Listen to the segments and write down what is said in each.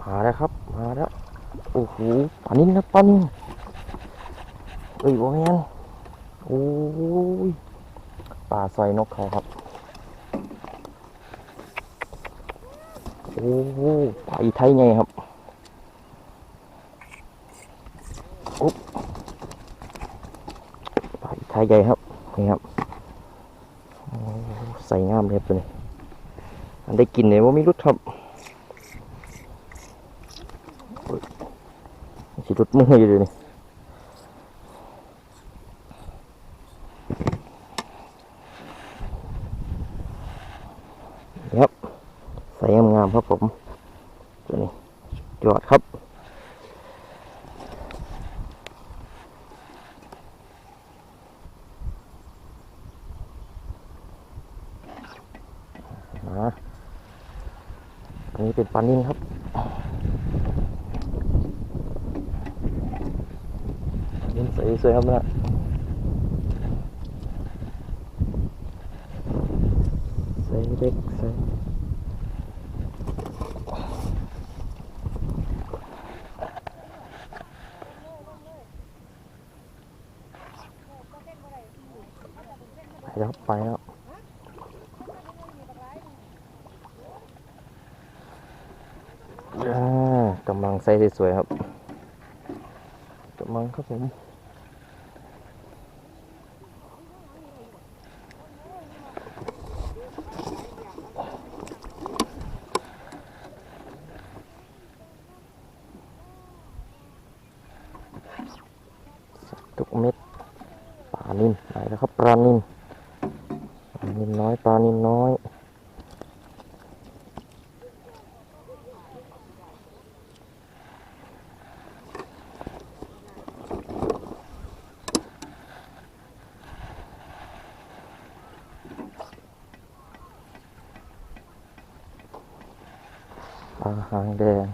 มาแล้วครับมาแล้วโอ้โหปลานิ่นะปลานิ่เอ้ยโอแมนโอ้ยปลาซอยนกเขาครับโอ้โหปลาอีไทยไงครับอุ๊บปลาอีไทยใหญ่ครับนี่ครับโอ้ใส่งามเลยตัวนี้อันได้กินเลยว่าไม่รู้ครับสิรุดมืออยู่เลยนี่ครับใส่งามๆครับผมตัวนี้ยอดครับอันนี้เป็นปลานิ่ครับนิ่สวยๆครับนะใส่เล็กใส่ไปแล้วไปแล้วกำลังใส่สวยๆครับกำลังครับผมทุกเม็ดปลานิ่ไหนแล้วครับปลานิ่น้อยปลานิ่น้อยปลาหางแดง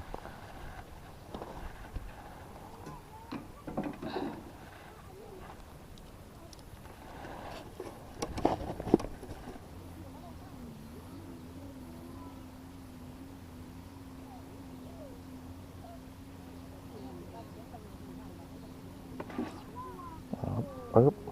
ปึ๊บ